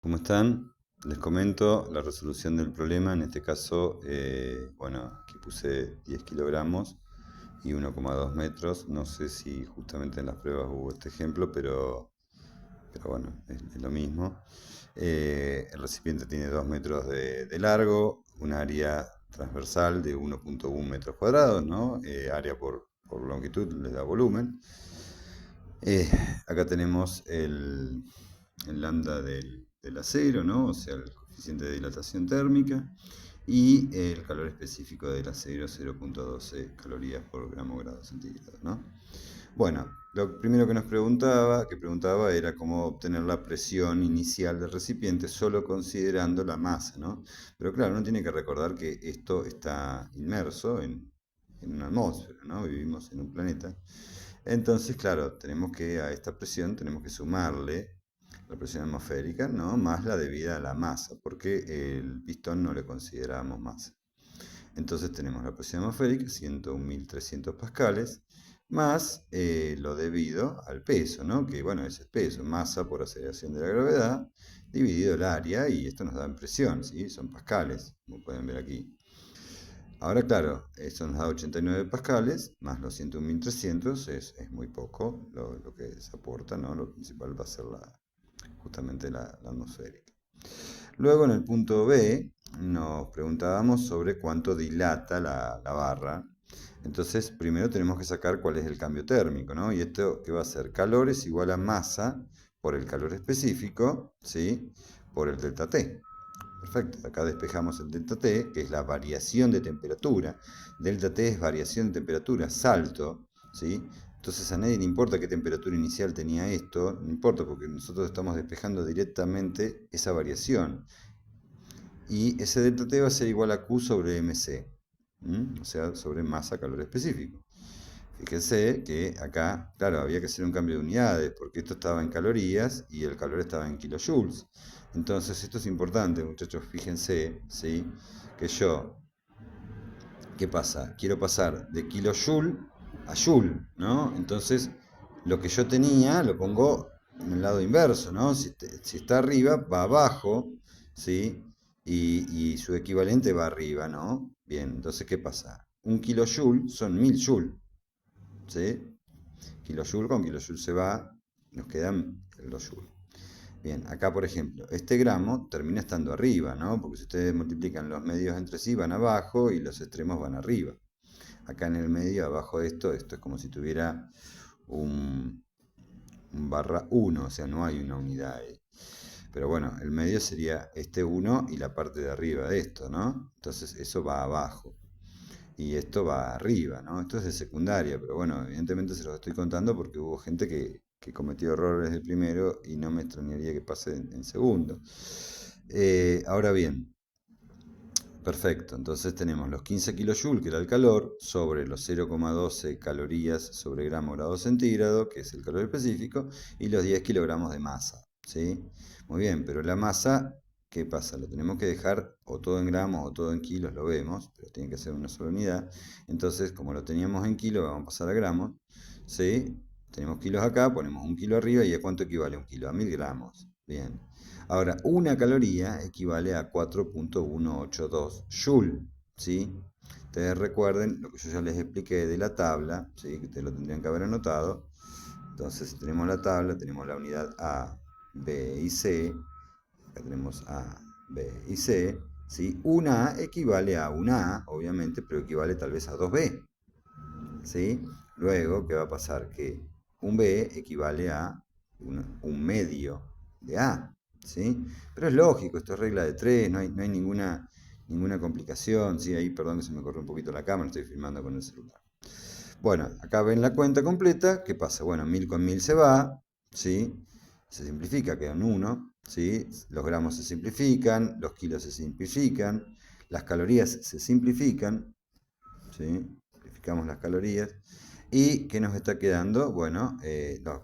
¿Cómo están? Les comento la resolución del problema. En este caso, bueno, aquí puse 10 kilogramos y 1,2 metros. No sé si justamente en las pruebas hubo este ejemplo, pero bueno, es lo mismo. El recipiente tiene 2 metros de largo, un área transversal de 1,1 metros cuadrados, ¿no? Área por longitud le da volumen. Eh, Acá tenemos el lambda del acero, ¿no? O sea, el coeficiente de dilatación térmica y el calor específico del acero, 0,12 calorías por gramo grado centígrado, ¿no? Bueno, lo primero que preguntaba era cómo obtener la presión inicial del recipiente solo considerando la masa, ¿no? Pero claro, uno tiene que recordar que esto está inmerso en una atmósfera, ¿no? Vivimos en un planeta. Entonces, claro, a esta presión tenemos que sumarle la presión atmosférica, ¿no? Más la debida a la masa, porque el pistón no le consideramos masa. Entonces tenemos la presión atmosférica, 101.300 pascales, más lo debido al peso, ¿no? Que bueno, ese es peso, masa por aceleración de la gravedad, dividido el área, y esto nos da en presión, ¿sí? Son pascales, como pueden ver aquí. Ahora, claro, esto nos da 89 pascales, más los 101.300, es muy poco lo que se aporta, ¿no? Lo principal va a ser justamente la atmosférica. Luego en el punto B nos preguntábamos sobre cuánto dilata la barra. Entonces, primero tenemos que sacar cuál es el cambio térmico, ¿no? Y esto que va a ser calor es igual a masa por el calor específico, ¿sí? Por el delta T. Perfecto, acá despejamos el delta T, que es la variación de temperatura. Delta T es variación de temperatura, salto, ¿sí? Entonces a nadie le importa qué temperatura inicial tenía esto, no importa porque nosotros estamos despejando directamente esa variación. Y ese delta T va a ser igual a Q sobre MC, o sea, sobre masa calor específico. Fíjense que acá, claro, había que hacer un cambio de unidades, porque esto estaba en calorías y el calor estaba en kilojoules. Entonces, esto es importante, muchachos, fíjense, ¿sí? Que yo, ¿qué pasa? Quiero pasar de kilojoule a joule, ¿no? Entonces, lo que yo tenía lo pongo en el lado inverso, ¿no? Si está arriba, va abajo, ¿sí? Y su equivalente va arriba, ¿no? Bien, entonces, ¿qué pasa? Un kilojoule son 1000 joules, ¿sí? Kilojoule con kilojoule se va, nos quedan los joules. Bien, acá por ejemplo, este gramo termina estando arriba, ¿no? Porque si ustedes multiplican los medios entre sí, van abajo y los extremos van arriba. Acá en el medio, abajo de esto es como si tuviera un, un barra 1, o sea, no hay una unidad ahí. Pero bueno, el medio sería este 1 y la parte de arriba de esto, ¿no? Entonces eso va abajo y esto va arriba, ¿no? Esto es de secundaria, pero bueno, evidentemente se los estoy contando porque hubo gente que cometió errores de primero y no me extrañaría que pase en segundo. Ahora bien, perfecto, entonces tenemos los 15 kilojoules, que era el calor, sobre los 0,12 calorías sobre gramo grado centígrado, que es el calor específico, y los 10 kilogramos de masa, ¿sí? Muy bien, pero la masa, ¿qué pasa? Lo tenemos que dejar o todo en gramos o todo en kilos, lo vemos, pero tiene que ser una sola unidad. Entonces, como lo teníamos en kilos, vamos a pasar a gramos, ¿sí? Tenemos kilos acá, ponemos un kilo arriba y ¿a cuánto equivale un kilo? A 1000 gramos. Bien. Ahora, una caloría equivale a 4,182 joule, ¿sí? Ustedes recuerden lo que yo ya les expliqué de la tabla, ¿sí? Que ustedes lo tendrían que haber anotado. Entonces, si tenemos la tabla, tenemos la unidad A, B y C. Acá tenemos A, B y C, ¿sí? Una A equivale a una A, obviamente, pero equivale tal vez a 2B, ¿sí? Luego, ¿qué va a pasar? Que un B equivale a un medio de A, ¿sí? Pero es lógico, esto es regla de 3, no hay ninguna complicación, ¿sí? Ahí, perdón que se me corrió un poquito la cámara, estoy filmando con el celular. Bueno, acá ven la cuenta completa, ¿qué pasa? Bueno, 1000 con 1000 se va, ¿sí? Se simplifica, quedan 1, ¿sí? Los gramos se simplifican, los kilos se simplifican, las calorías se simplifican, ¿sí? Simplificamos las calorías. ¿Y qué nos está quedando? Bueno,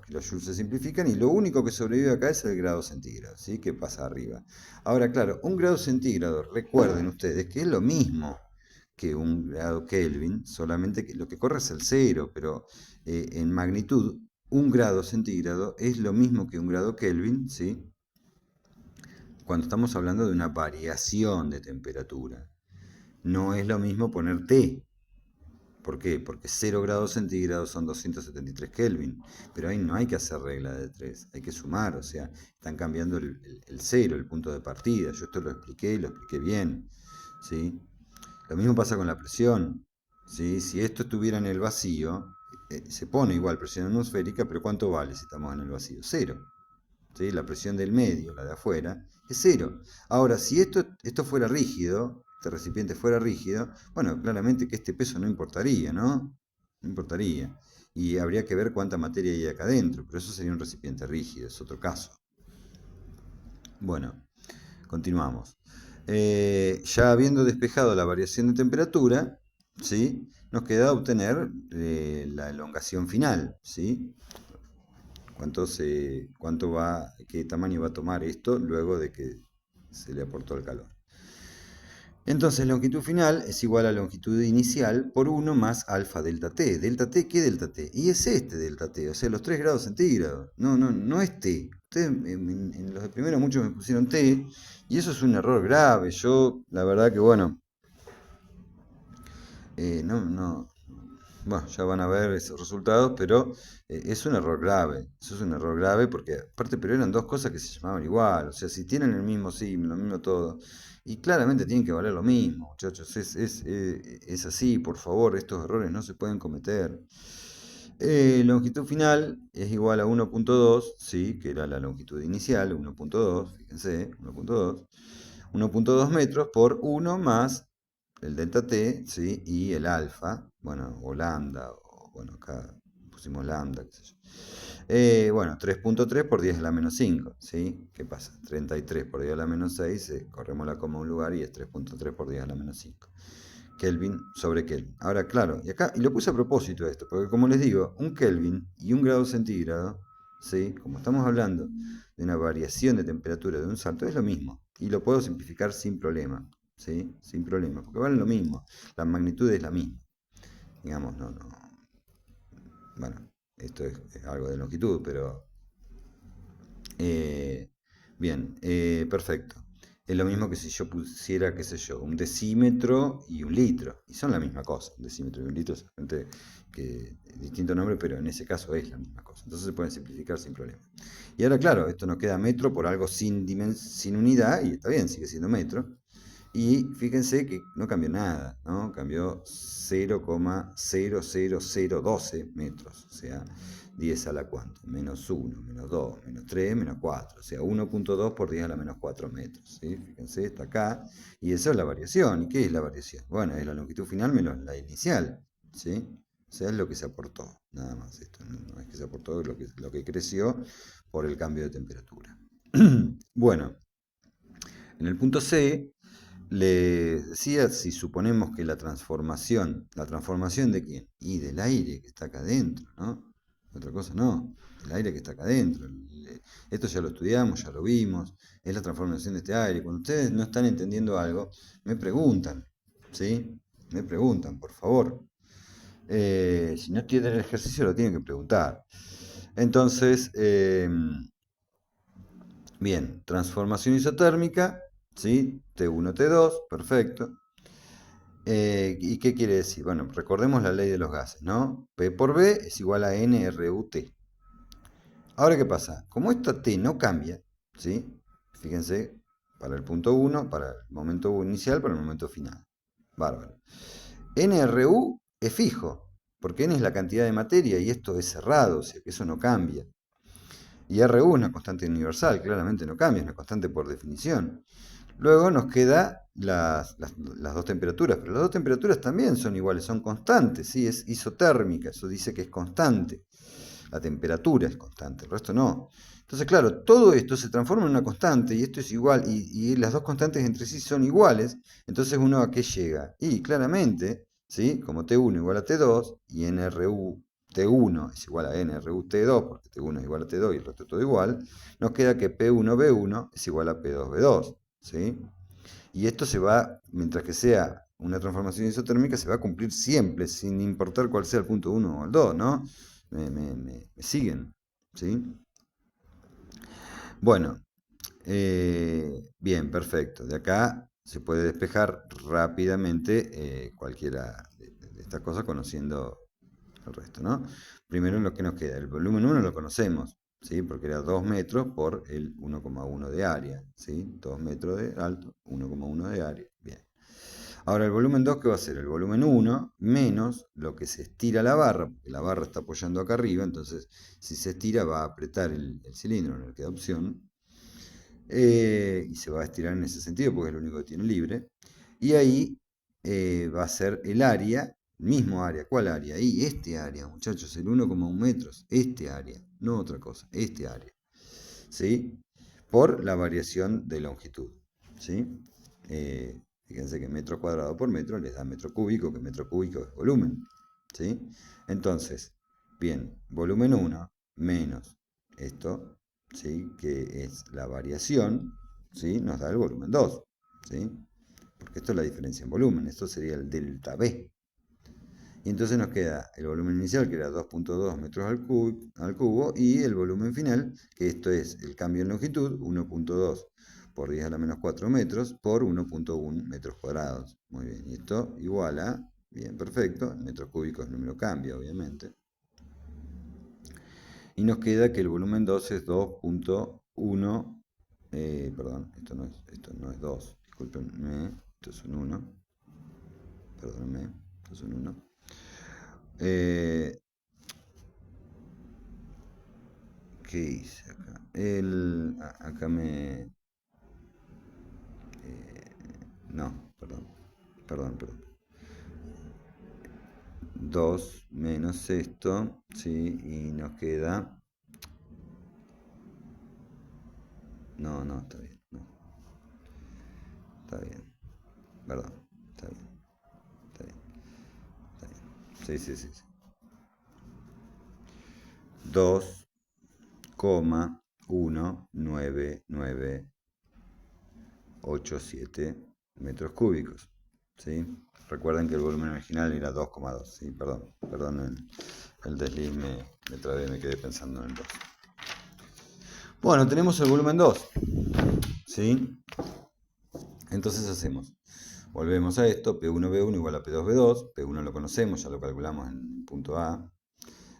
los joules se simplifican y lo único que sobrevive acá es el grado centígrado, ¿sí? Que pasa arriba. Ahora, claro, un grado centígrado, recuerden ustedes que es lo mismo que un grado Kelvin, solamente que lo que corre es el cero, pero en magnitud, un grado centígrado es lo mismo que un grado Kelvin, ¿sí? cuando estamos hablando de una variación de temperatura. No es lo mismo poner T. ¿Por qué? Porque 0 grados centígrados son 273 Kelvin. Pero ahí no hay que hacer regla de 3, hay que sumar, o sea, están cambiando el cero, el punto de partida. Yo esto lo expliqué y lo expliqué bien. ¿Sí? Lo mismo pasa con la presión. ¿Sí? Si esto estuviera en el vacío, se pone igual presión atmosférica, pero ¿cuánto vale si estamos en el vacío? Cero. ¿Sí? La presión del medio, la de afuera, es cero. Ahora, si esto fuera rígido, este recipiente fuera rígido, bueno, claramente que este peso no importaría, ¿no? No importaría. Y habría que ver cuánta materia hay acá adentro, pero eso sería un recipiente rígido, es otro caso. Bueno, continuamos. Ya habiendo despejado la variación de temperatura, ¿sí? Nos queda obtener la elongación final, ¿sí? Qué tamaño va a tomar esto luego de que se le aportó el calor. Entonces, longitud final es igual a longitud inicial por 1 más alfa delta T. ¿Delta T? ¿Qué delta T? Y es este delta T, o sea, los 3 grados centígrados. No es T. Ustedes en los de primero muchos me pusieron T, y eso es un error grave. Yo, la verdad que bueno, bueno, ya van a ver esos resultados, pero es un error grave. Eso es un error grave porque, aparte, pero eran dos cosas que se llamaban igual. O sea, si tienen el mismo signo, lo mismo todo, y claramente tienen que valer lo mismo, muchachos. Es así, por favor, estos errores no se pueden cometer. Longitud final es igual a 1.2, sí, que era la longitud inicial, 1.2, fíjense, 1.2. 1.2 metros por 1 más el delta T, ¿sí? Y el alfa, bueno, o lambda, o bueno, acá pusimos lambda, qué sé yo. Bueno, 3.3 por 10 a la menos 5, ¿sí? ¿Qué pasa? 33 por 10 a la menos 6, corremos la coma a un lugar y es 3.3 por 10 a la menos 5. Kelvin sobre Kelvin. Ahora, claro, y lo puse a propósito esto, porque como les digo, un Kelvin y un grado centígrado, ¿sí? Como estamos hablando de una variación de temperatura de un salto, es lo mismo. Y lo puedo simplificar sin problema, ¿sí? Sin problema, porque valen lo mismo. La magnitud es la misma. Digamos, no. Bueno, esto es algo de longitud, pero... bien, perfecto. Es lo mismo que si yo pusiera, qué sé yo, un decímetro y un litro. Y son la misma cosa. Un decímetro y un litro, solamente que distinto nombre, pero en ese caso es la misma cosa. Entonces se pueden simplificar sin problema. Y ahora, claro, esto nos queda metro por algo sin unidad, y está bien, sigue siendo metro. Y fíjense que no cambió nada, ¿no? Cambió 0,00012 metros. O sea, 10 a la cuánto, menos 1, menos 2, menos 3, menos 4, o sea, 1.2 por 10 a la menos 4 metros, ¿sí? Fíjense, está acá, y eso es la variación. ¿Y qué es la variación? Bueno, es la longitud final menos la inicial, ¿sí? O sea, es lo que se aportó, nada más. Esto no es que se aportó lo que creció por el cambio de temperatura. Bueno, en el punto C, les decía, si suponemos que la transformación ¿de quién? Y del aire que está acá adentro, ¿no? Otra cosa no, el aire que está acá adentro. Esto ya lo estudiamos, ya lo vimos, es la transformación de este aire. Cuando ustedes no están entendiendo algo, me preguntan, ¿sí? Me preguntan, por favor. Si no tienen el ejercicio, lo tienen que preguntar. Entonces, bien, transformación isotérmica, ¿sí? T1, T2, perfecto. ¿Y qué quiere decir? Bueno, recordemos la ley de los gases, ¿no? P por B es igual a NRUT. Ahora, ¿qué pasa? Como esta T no cambia, ¿sí? Fíjense, para el punto 1, para el momento inicial, para el momento final. Bárbaro. NRU es fijo, porque N es la cantidad de materia y esto es cerrado, o sea que eso no cambia. Y RU es una constante universal, claramente no cambia, es una constante por definición. Luego nos queda las dos temperaturas, pero las dos temperaturas también son iguales, son constantes, ¿sí? Es isotérmica, eso dice que es constante. La temperatura es constante, el resto no. Entonces, claro, todo esto se transforma en una constante y esto es igual, y las dos constantes entre sí son iguales, entonces uno a qué llega. Y claramente, ¿sí? Como T1 igual a T2 y NRU T1 es igual a NRU T2, porque T1 es igual a T2 y el resto todo igual, nos queda que P1B1 es igual a P2B2, ¿sí? Y esto se va, mientras que sea una transformación isotérmica, se va a cumplir siempre, sin importar cuál sea el punto 1 o el 2, ¿no? ¿Me siguen? ¿Sí? Bueno, Bien, perfecto. De acá se puede despejar rápidamente cualquiera de estas cosas conociendo el resto, ¿no? Primero lo que nos queda, el volumen 1 lo conocemos, ¿sí? Porque era 2 metros por el 1,1 de área, ¿sí? 2 metros de alto, 1,1 de área. Bien. Ahora el volumen 2, ¿qué va a ser? El volumen 1 menos lo que se estira la barra, porque la barra está apoyando acá arriba, entonces si se estira va a apretar el cilindro en el que da opción, y se va a estirar en ese sentido porque es lo único que tiene libre. Y ahí va a ser el área, mismo área. ¿Cuál área? Ahí, este área, muchachos, el 1,1 metros, este área, no otra cosa, este área. ¿Sí? Por la variación de longitud. ¿Sí? Fíjense que metro cuadrado por metro les da metro cúbico, que metro cúbico es volumen. ¿Sí? Entonces, bien, volumen 1 menos esto, ¿sí? Que es la variación, ¿sí? Nos da el volumen 2. ¿Sí? Porque esto es la diferencia en volumen, esto sería el delta B. Y entonces nos queda el volumen inicial, que era 2,2 metros al cubo, y el volumen final, que esto es el cambio en longitud, 1,2 por 10 a la menos 4 metros por 1,1 metros cuadrados. Muy bien, y esto igual a, bien, perfecto, en metros cúbicos el número cambia, obviamente. Y nos queda que el volumen 2 es 2,1, perdón, esto no es 2, discúlpenme, esto es un 1, perdónenme, esto es un 1. ¿Qué hice acá? Acá me... no, perdón. 2 menos esto, ¿sí? Y nos queda... No, está bien. No. Está bien. Perdón. Está bien. Está bien. Está bien. Sí. 2,19987 metros cúbicos. ¿Sí? Recuerden que el volumen original era 2,2. ¿Sí? Perdón el desliz, me trabé, me quedé pensando en el 2. Bueno, tenemos el volumen 2. ¿Sí? Entonces hacemos, volvemos a esto, P1B1 igual a P2B2, P1 lo conocemos, ya lo calculamos en punto A,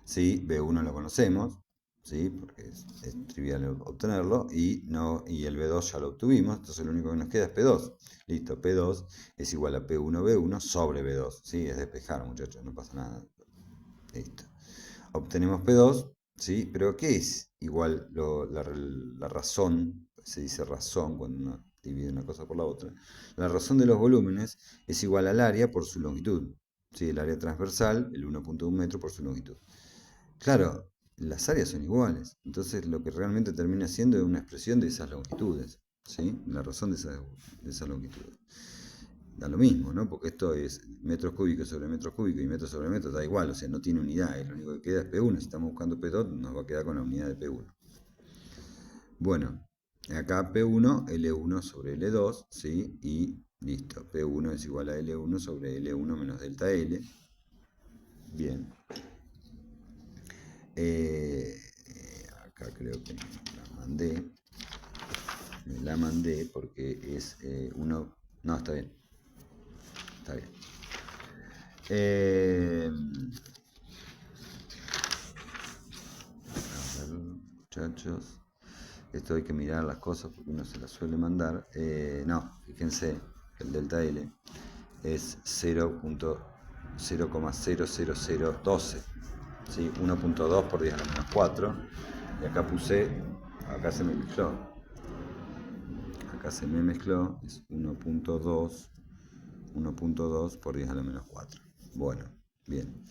¿sí? B1 lo conocemos, ¿sí? Porque es trivial obtenerlo, y el B2 ya lo obtuvimos, entonces lo único que nos queda es P2. Listo, P2 es igual a P1B1 sobre B2, ¿sí? Es despejar, muchachos, no pasa nada. Listo. Obtenemos P2, ¿sí? Pero ¿qué es igual la razón? Se dice razón cuando uno divide una cosa por la otra. La razón de los volúmenes es igual al área por su longitud. ¿Sí? El área transversal, el 1,1 metro por su longitud. Claro, las áreas son iguales. Entonces lo que realmente termina siendo es una expresión de esas longitudes. ¿Sí? La razón de esas longitudes. Da lo mismo, ¿no? Porque esto es metros cúbicos sobre metros cúbicos y metros sobre metros, da igual, o sea, no tiene unidades, lo único que queda es P1, si estamos buscando P2 nos va a quedar con la unidad de P1. Bueno, acá P1, L1 sobre L2, ¿sí? Y listo, P1 es igual a L1 sobre L1 menos delta L. Bien. Acá creo que me la mandé porque es 1, no, está bien. Está bien. A ver, muchachos. Esto hay que mirar las cosas porque uno se las suele mandar. No, fíjense, el delta L es 0,00012. ¿Sí? 1,2 por 10 a la menos 4. Y acá acá se me mezcló, es 1,2 por 10 a la menos 4. Bueno, bien.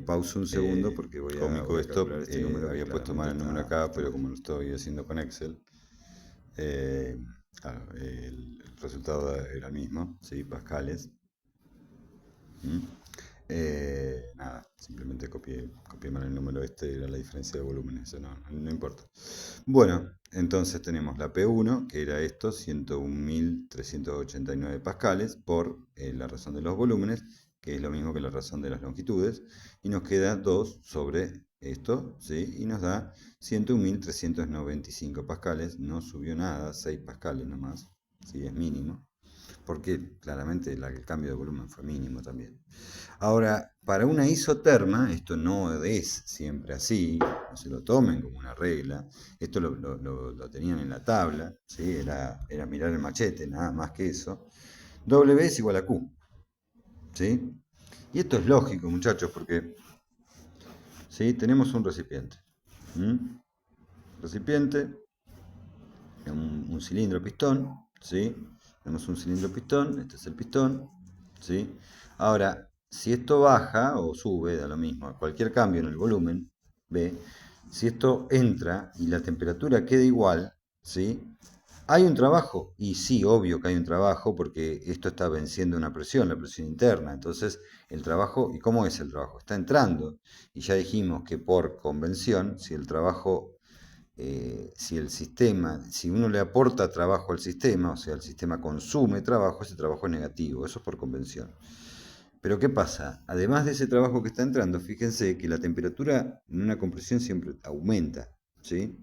Pauso un segundo porque voy a calcular este número. Había puesto mal el número acá, pero como lo estoy haciendo con Excel, claro, el resultado era el mismo, ¿sí? Pascales. Nada, simplemente copié mal el número era la diferencia de volúmenes, eso no importa. Bueno, entonces tenemos la P1, que era esto, 101.389 pascales, por la razón de los volúmenes, que es lo mismo que la razón de las longitudes, y nos queda 2 sobre esto, ¿sí? Y nos da 101.395 pascales, no subió nada, 6 pascales nomás, ¿sí? Es mínimo, porque claramente el cambio de volumen fue mínimo también. Ahora, para una isoterma, esto no es siempre así, no se lo tomen como una regla, esto lo tenían en la tabla, ¿sí? Era mirar el machete, nada más que eso. W es igual a Q, ¿sí? Y esto es lógico, muchachos, porque ¿sí? Tenemos un recipiente. ¿Mm? Recipiente, un cilindro pistón, ¿sí? Tenemos un cilindro pistón, este es el pistón, ¿sí? Ahora, si esto baja o sube, da lo mismo, cualquier cambio en el volumen, ¿ve? Si esto entra y la temperatura queda igual, ¿sí? ¿Hay un trabajo? Y sí, obvio que hay un trabajo porque esto está venciendo una presión, la presión interna. Entonces, el trabajo, ¿y cómo es el trabajo? Está entrando. Y ya dijimos que por convención, si el trabajo, si el sistema, si uno le aporta trabajo al sistema, o sea, el sistema consume trabajo, ese trabajo es negativo. Eso es por convención. Pero ¿qué pasa? Además de ese trabajo que está entrando, fíjense que la temperatura en una compresión siempre aumenta, ¿sí?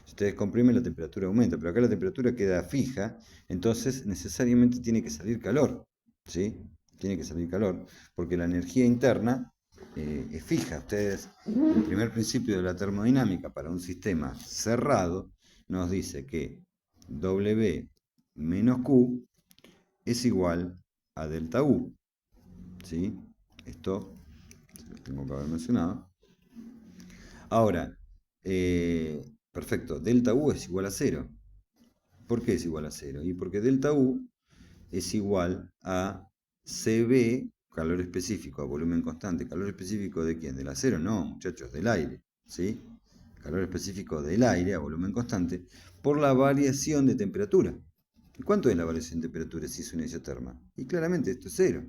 Si ustedes comprimen, la temperatura aumenta, pero acá la temperatura queda fija, entonces necesariamente tiene que salir calor, ¿sí? Tiene que salir calor, porque la energía interna es fija. Ustedes, el primer principio de la termodinámica para un sistema cerrado nos dice que W menos Q es igual a delta U, ¿sí? Esto se lo tengo que haber mencionado. Ahora, perfecto, delta U es igual a 0. ¿Por qué es igual a 0? Y porque delta U es igual a CB, calor específico, a volumen constante. ¿Calor específico de quién? ¿Del acero? No, muchachos, del aire, ¿sí? Calor específico del aire a volumen constante por la variación de temperatura. ¿Y cuánto es la variación de temperatura si es una isoterma? Y claramente esto es 0,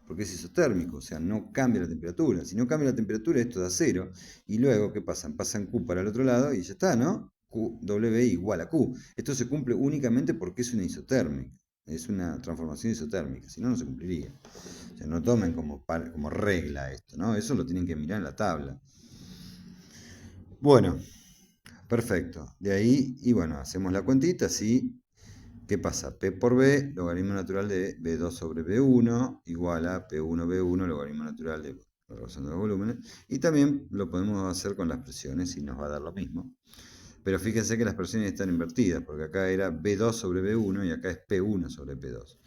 porque es isotérmico, o sea, no cambia la temperatura. Si no cambia la temperatura, esto da 0. Y luego, ¿qué pasan? Pasan Q para el otro lado y ya está, ¿no? W igual a Q. Esto se cumple únicamente porque es una isotérmica. Es una transformación isotérmica, si no, no se cumpliría. O sea, no tomen como regla esto, ¿no? Eso lo tienen que mirar en la tabla. Bueno, perfecto. De ahí, y bueno, hacemos la cuentita, ¿sí? ¿Qué pasa? P por B, logaritmo natural de B2 sobre B1, igual a P1 B1, logaritmo natural de la razón de los volúmenes. Y también lo podemos hacer con las presiones y nos va a dar lo mismo. Pero fíjense que las presiones están invertidas, porque acá era B2 sobre B1 y acá es P1 sobre P2.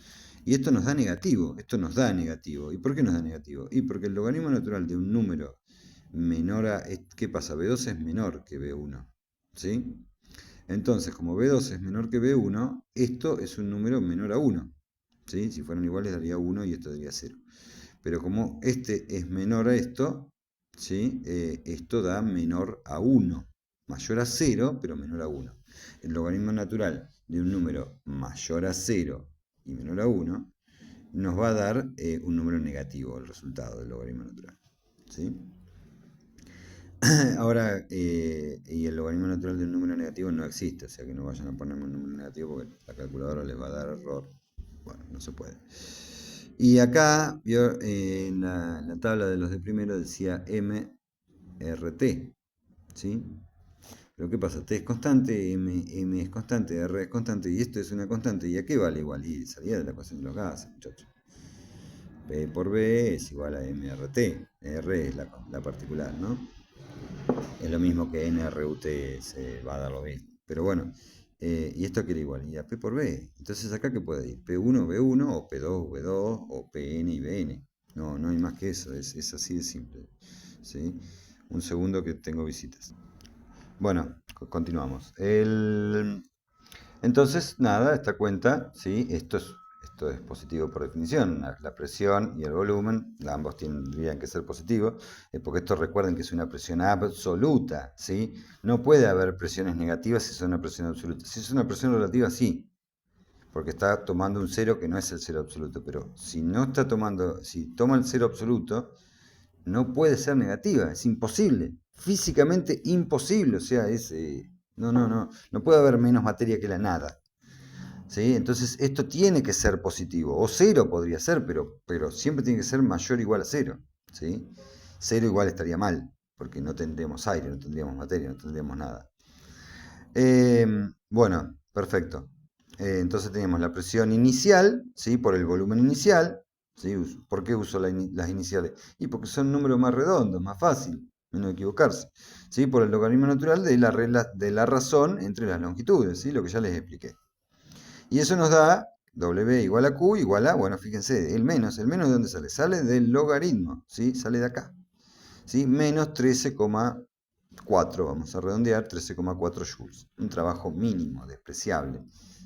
Y esto nos da negativo, esto nos da negativo. ¿Y por qué nos da negativo? Y porque el logaritmo natural de un número menor a... ¿Qué pasa? B2 es menor que B1, ¿sí? Entonces, como B2 es menor que B1, esto es un número menor a 1. ¿Sí? Si fueran iguales daría 1 y esto daría 0. Pero como este es menor a esto, ¿sí? Esto da menor a 1. Mayor a 0, pero menor a 1. El logaritmo natural de un número mayor a 0 y menor a 1 nos va a dar un número negativo, el resultado del logaritmo natural. ¿Sí? Ahora, y el logaritmo natural de un número negativo no existe, o sea que no vayan a ponerme un número negativo porque la calculadora les va a dar error. Bueno, no se puede. Y acá, vio, en la tabla de los de primero decía MRT, ¿sí? Pero ¿qué pasa? T es constante, M es constante, R es constante, y esto es una constante. ¿Y a qué vale igual? Y salía de la ecuación de los gases, muchachos. P por B es igual a MRT. R es la particular, ¿no? Es lo mismo que NRUT, se va a dar lo mismo. Pero bueno, y esto quiere igual, y a P por B. Entonces acá que puede ir P1, B1, o P2, V2, o PN y BN. No, no hay más que eso, es así de simple. ¿Sí? Un segundo que tengo visitas. Bueno, continuamos. Entonces, nada, esta cuenta, ¿sí? Esto es positivo por definición. La presión y el volumen, ambos tendrían que ser positivos, porque esto recuerden que es una presión absoluta, ¿sí? No puede haber presiones negativas si es una presión absoluta. Si es una presión relativa, sí, porque está tomando un cero que no es el cero absoluto, pero si no está tomando, si toma el cero absoluto, no puede ser negativa, es imposible, físicamente imposible, o sea, no puede haber menos materia que la nada. ¿sí? Entonces esto tiene que ser positivo, o cero podría ser, pero siempre tiene que ser mayor o igual a cero, ¿sí? Cero igual estaría mal, porque no tendríamos aire, no tendríamos materia, no tendríamos nada. Bueno, perfecto. Entonces tenemos la presión inicial, ¿sí? Por el volumen inicial, ¿sí? ¿Por qué uso las iniciales? Y porque son números más redondos, más fácil, menos equivocarse, ¿sí? Por el logaritmo natural de la regla de la razón entre las longitudes, ¿sí? Lo que ya les expliqué. Y eso nos da W igual a Q igual a, bueno, fíjense, el menos ¿de dónde sale? Sale del logaritmo, ¿sí? Sale de acá, ¿sí? Menos 13,4, vamos a redondear, 13,4 joules. Un trabajo mínimo, despreciable,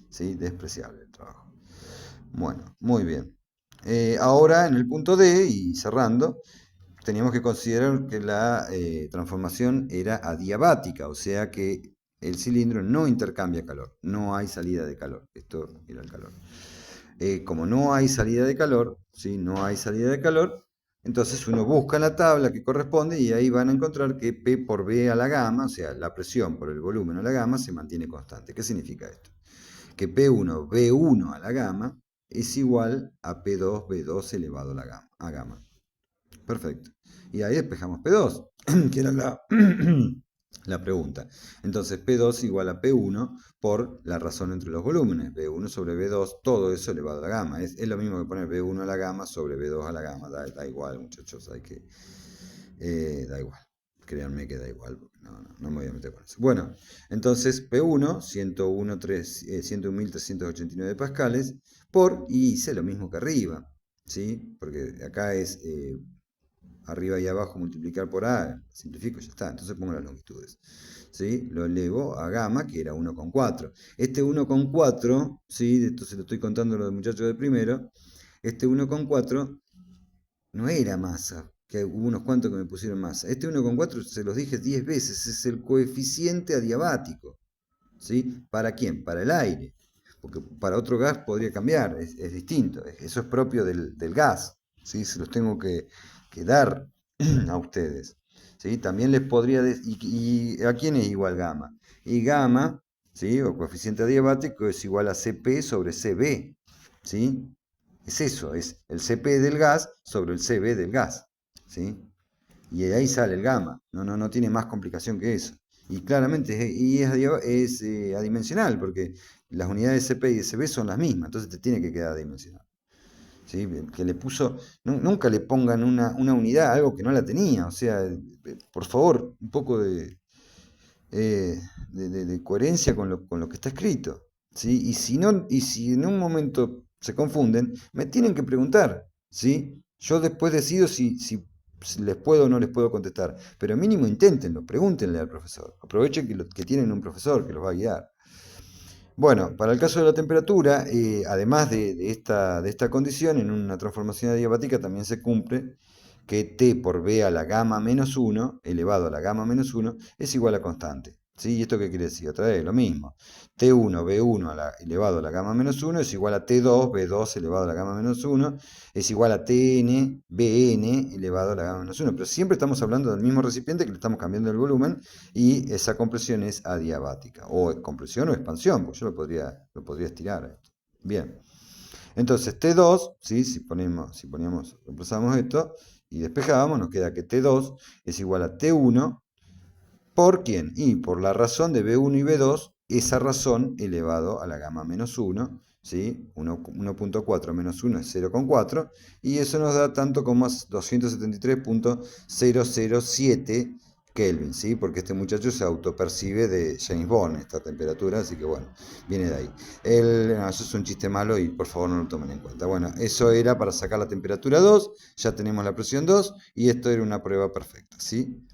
¿sí? Despreciable el trabajo. Bueno, muy bien. Ahora en el punto D, y cerrando, teníamos que considerar que la transformación era adiabática, o sea que el cilindro no intercambia calor, no hay salida de calor. Esto era el calor. Como no hay salida de calor, ¿sí? No hay salida de calor, entonces uno busca la tabla que corresponde y ahí van a encontrar que P por B a la gamma, o sea, la presión por el volumen a la gamma, se mantiene constante. ¿Qué significa esto? Que P1, B1 a la gamma es igual a P2, B2 elevado a gamma. Perfecto. Y ahí despejamos P2, que era la pregunta. Entonces P2 igual a P1 por la razón entre los volúmenes. B1 sobre B2, todo eso elevado a la gamma. Es lo mismo que poner B1 a la gamma sobre B2 a la gamma. Da igual, muchachos, da igual. Créanme que da igual, porque no me voy a meter con eso. Bueno, entonces P1, 101.389 pascales, y hice lo mismo que arriba, ¿sí? Porque acá es arriba y abajo multiplicar por A, simplifico, ya está, entonces pongo las longitudes, ¿sí? Lo elevo a gamma, que era 1,4. Este 1,4, ¿sí? Esto se lo estoy contando a los muchachos de primero, este 1,4 no era masa, que hubo unos cuantos que me pusieron masa. Este 1,4 se los dije 10 veces, es el coeficiente adiabático, ¿sí? ¿Para quién? Para el aire. Porque para otro gas podría cambiar, es distinto. Eso es propio del gas, ¿sí? Se los tengo que dar a ustedes, ¿sí? También les podría decir, ¿y a quién es igual gamma? Y gamma, ¿sí? O coeficiente adiabático es igual a Cp sobre Cb, ¿sí? Es eso, es el Cp del gas sobre el Cb del gas, ¿sí? Y de ahí sale el gamma, no tiene más complicación que eso. Y claramente es adimensional, porque las unidades de CP y de CB son las mismas, entonces te tiene que quedar adimensional. ¿Sí? Que le puso, nunca le pongan una unidad, algo que no la tenía, o sea, por favor, un poco de coherencia con lo que está escrito. ¿Sí? Y si en un momento se confunden, me tienen que preguntar, ¿sí? Yo después decido si les puedo o no les puedo contestar, pero mínimo inténtenlo, pregúntenle al profesor, aprovechen que tienen un profesor que los va a guiar. Bueno, para el caso de la temperatura, además de esta condición, en una transformación adiabática también se cumple que T por B a la gamma menos 1, elevado a la gamma menos 1, es igual a constante. ¿Sí? ¿Y esto qué quiere decir? Otra vez, lo mismo. T1, B1 elevado a la gamma menos 1 es igual a T2, B2 elevado a la gamma menos 1, es igual a Tn, Bn elevado a la gamma menos 1. Pero siempre estamos hablando del mismo recipiente que le estamos cambiando el volumen y esa compresión es adiabática. O compresión o expansión, porque yo lo podría estirar a esto. Bien. Entonces T2, ¿sí? Reemplazamos esto y despejábamos, nos queda que T2 es igual a T1 ¿por quién? Y por la razón de B1 y B2, esa razón elevado a la gamma menos 1, ¿sí? 1,4 menos 1 es 0,4, y eso nos da tanto como 273,007 Kelvin, ¿sí? Porque este muchacho se autopercibe de James Bond, esta temperatura, así que bueno, viene de ahí. Eso es un chiste malo y por favor no lo tomen en cuenta. Bueno, eso era para sacar la temperatura 2, ya tenemos la presión 2, y esto era una prueba perfecta, ¿sí?